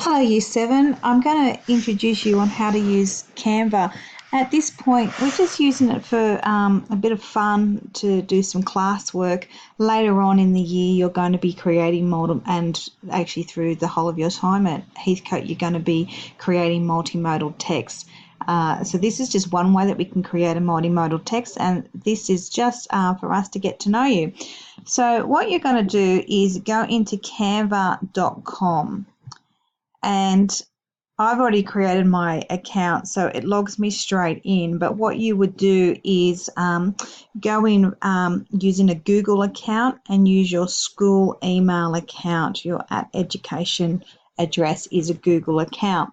Hello Year 7, I'm going to introduce you on how to use Canva. At this point we're just using it for a bit of fun to do some classwork. Later on in the year you're going to be creating and actually through the whole of your time at Heathcote you're going to be creating multimodal text. So this is just one way that we can create a multimodal text, and this is just for us to get to know you. So what you're going to do is go into canva.com. And I've already created my account, so it logs me straight in. But what you would do is go in using a Google account and use your school email account. Your @education address is a Google account.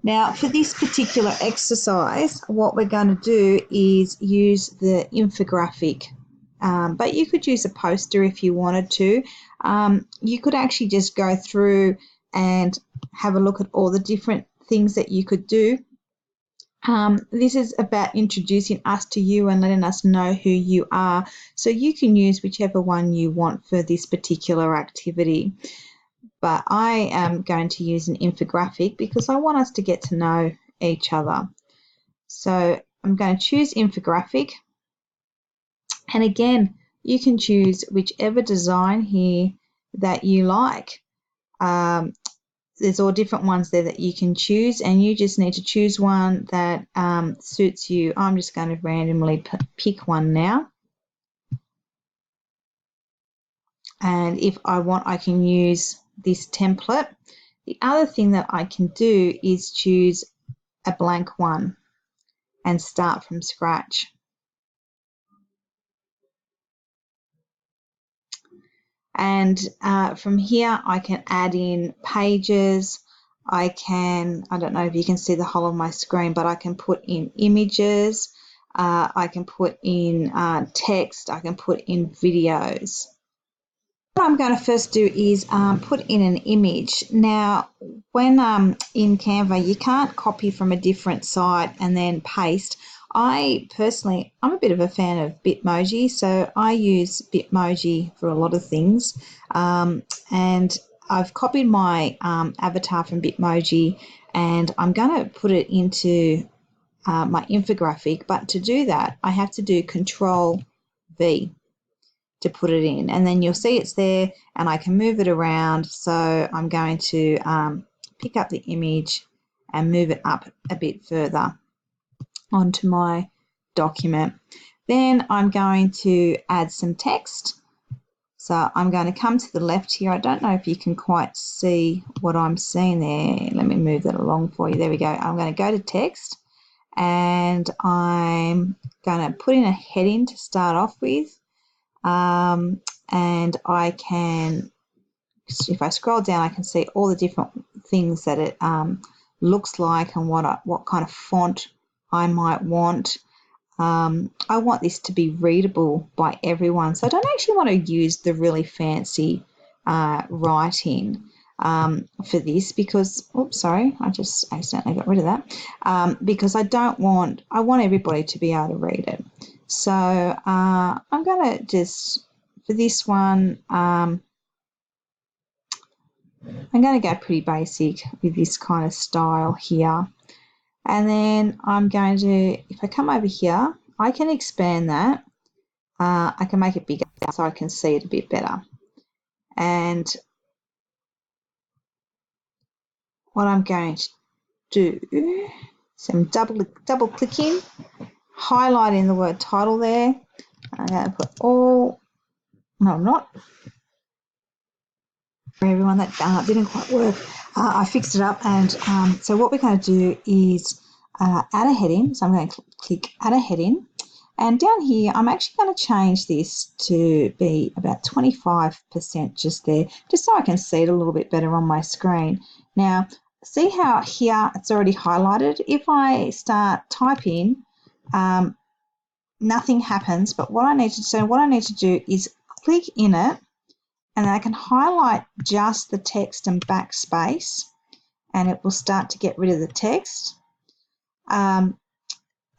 Now, for this particular exercise, what we're going to do is use the infographic. But you could use a poster if you wanted to. You could actually just go through and have a look at all the different things that you could do. This is about introducing us to you and letting us know who you are. So you can use whichever one you want for this particular activity. But I am going to use an infographic because I want us to get to know each other. So I'm going to choose infographic. And again, you can choose whichever design here that you like. There's all different ones there that you can choose, and you just need to choose one that suits you. I'm just going to randomly pick one now. And if I want, I can use this template. The other thing that I can do is choose a blank one and start from scratch. And from here I can add in pages. I don't know if you can see the whole of my screen, but I can put in images, I can put in text, I can put in videos. What I'm going to first do is put in an image. Now, when in Canva, you can't copy from a different site and then paste. I'm a bit of a fan of Bitmoji, so I use Bitmoji for a lot of things. And I've copied my avatar from Bitmoji, and I'm going to put it into my infographic. But to do that, I have to do Control V to put it in, and then you'll see it's there and I can move it around. So I'm going to pick up the image and move it up a bit further onto my document. Then I'm going to add some text. So I'm going to come to the left here. I don't know if you can quite see what I'm seeing there. Let me move that along for you. There we go. I'm going to go to text, and I'm going to put in a heading to start off with. And I can, if I scroll down, I can see all the different things that it looks like and what kind of font I might want. I want this to be readable by everyone, so I don't actually want to use the really fancy writing for this because, oops, sorry, I just accidentally got rid of that, because I want everybody to be able to read it. So I'm going to just, for this one, I'm going to go pretty basic with this kind of style here. And then I'm going to, if I come over here, I can expand that. I can make it bigger so I can see it a bit better. And what I'm going to do, some double clicking, highlighting the word title there. I'm going to put all, no, I'm not. For everyone, that didn't quite work. I fixed it up, and so what we're going to do is add a heading. So I'm going to click add a heading, and down here I'm actually going to change this to be about 25% just there, just so I can see it a little bit better on my screen. Now, see how here it's already highlighted? If I start typing, nothing happens, but what I need to do is click in it, and I can highlight just the text and backspace, and it will start to get rid of the text. And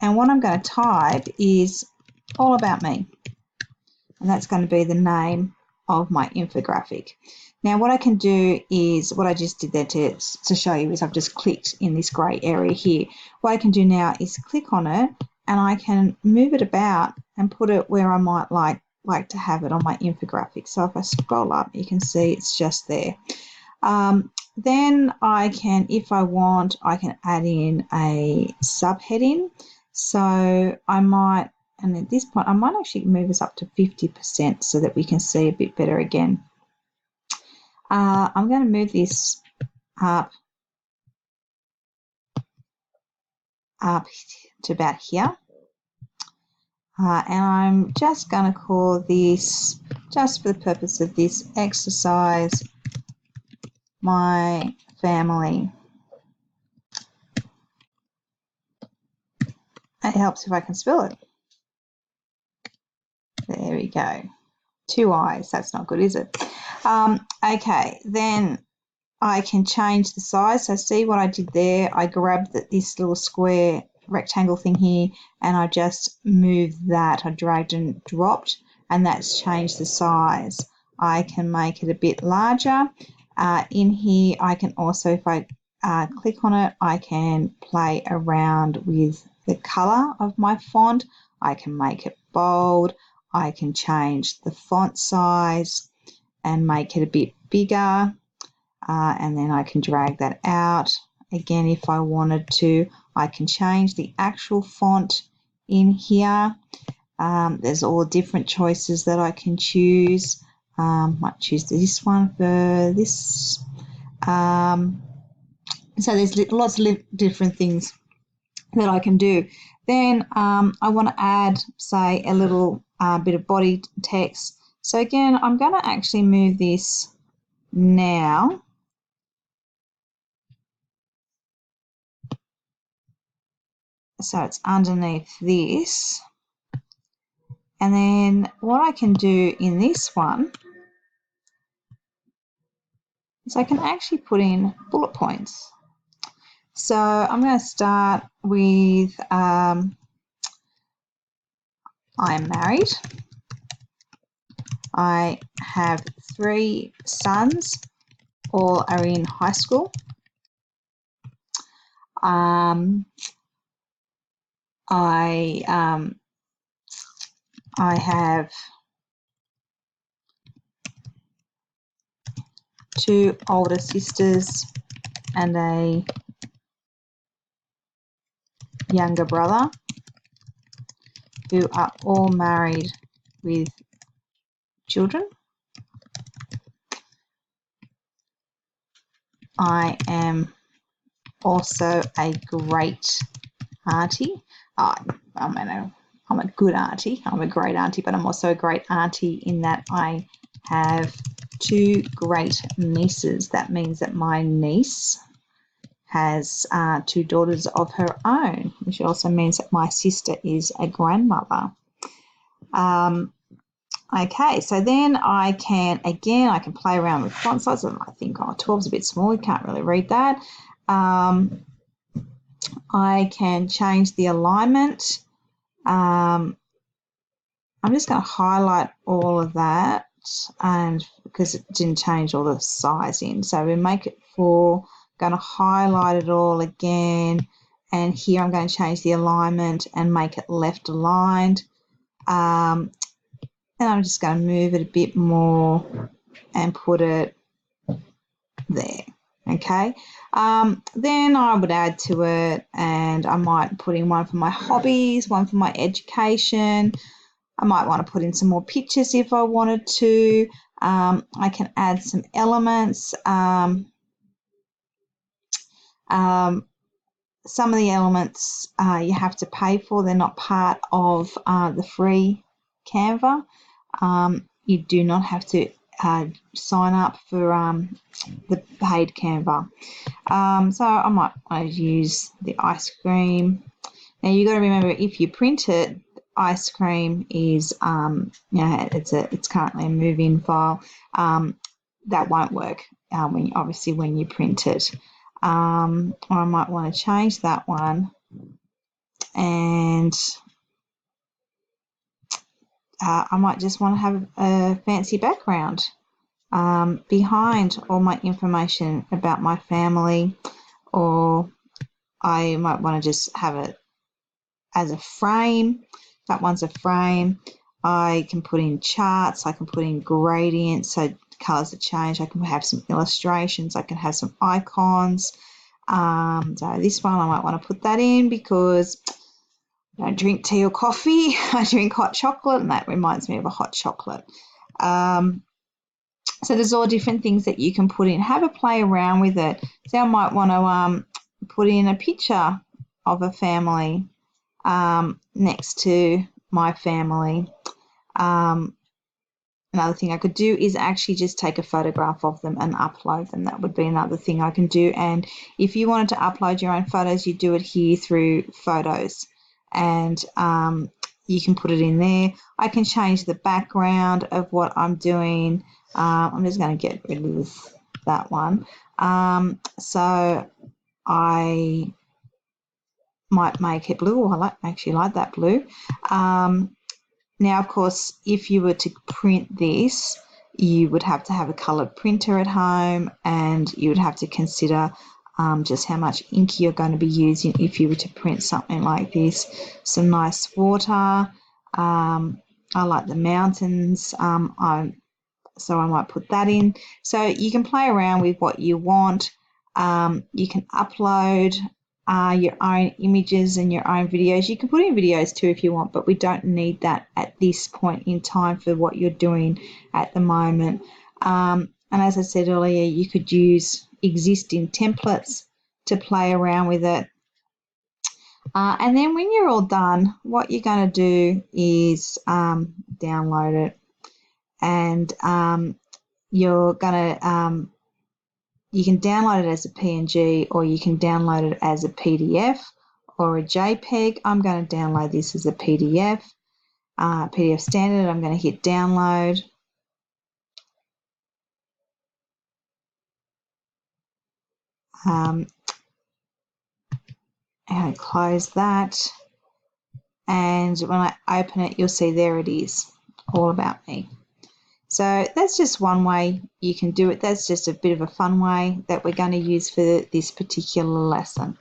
what I'm going to type is all about me, and that's going to be the name of my infographic. Now what I can do is, what I just did there to show you is I've just clicked in this grey area here. What I can do now is click on it and I can move it about and put it where I might like to have it on my infographic. So if I scroll up, you can see it's just there. Then I can, if I want, I can add in a subheading. So I might, and at this point, I might actually move us up to 50% so that we can see a bit better again. I'm going to move this up to about here. And I'm just going to call this, just for the purpose of this exercise, my family. It helps if I can spell it. There we go. 2 eyes. That's not good, is it? Okay, then I can change the size. So see what I did there? I grabbed this little square rectangle thing here and I just moved that. I dragged and dropped, and that's changed the size. I can make it a bit larger. In here, I can also, if I click on it, I can play around with the color of my font. I can make it bold. I can change the font size and make it a bit bigger. And then I can drag that out. Again, if I wanted to, I can change the actual font in here. There's all different choices that I can choose. Might choose this one for this. So there's lots of different things that I can do. Then I want to add, say, a little bit of body text. So again, I'm going to actually move this now. So it's underneath this. And then what I can do in this one is I can actually put in bullet points. So I'm going to start with I'm married. I have 3 sons, all are in high school. I have 2 older sisters and a younger brother who are all married with children. I am also a great auntie. I'm a good auntie. I'm a great auntie, but I'm also a great auntie in that I have 2 great nieces. That means that my niece has 2 daughters of her own, which also means that my sister is a grandmother. Okay, so then I can play around with font size. I think 12 is a bit small. You can't really read that. I can change the alignment. I'm just going to highlight all of that, and because it didn't change all the sizing. So we make it 4. Going to highlight it all again, and here I'm going to change the alignment and make it left aligned. And I'm just going to move it a bit more and put it there. Okay, then I would add to it, and I might put in one for my hobbies, one for my education. I might want to put in some more pictures if I wanted to. I can add some elements. Some of the elements you have to pay for. They're not part of the free Canva. You do not have to sign up for the paid Canva. So I might want to use the ice cream. Now you've got to remember, if you print it, ice cream is it's currently a move-in file. That won't work when you print it. Or I might want to change that one, and I might just want to have a fancy background. behind all my information about my family, or I might want to just have it as a frame. That one's a frame. I can put in charts, I can put in gradients, so colours that change. I can have some illustrations, I can have some icons. So this one I might want to put that in because I don't drink tea or coffee. I drink hot chocolate, and that reminds me of a hot chocolate. So there's all different things that you can put in. Have a play around with it. So I might want to put in a picture of a family next to my family. Another thing I could do is actually just take a photograph of them and upload them. That would be another thing I can do. And if you wanted to upload your own photos, you do it here through Photos, and you can put it in there. I can change the background of what I'm doing. I'm just going to get rid of that one. So I might make it blue. I actually like that blue. Now, of course, if you were to print this, you would have to have a coloured printer at home, and you would have to consider just how much ink you're going to be using if you were to print something like this. Some nice water. I like the mountains, so I might put that in. So you can play around with what you want. You can upload your own images and your own videos. You can put in videos too if you want, but we don't need that at this point in time for what you're doing at the moment. And as I said earlier, you could use existing templates to play around with it. And then when you're all done, what you're going to do is download it. And you're going to you can download it as a PNG, or you can download it as a PDF or a JPEG. I'm going to download this as a PDF, PDF standard. I'm going to hit download. And close that. And when I open it, you'll see there it is, all about me. So that's just one way you can do it. That's just a bit of a fun way that we're going to use for this particular lesson.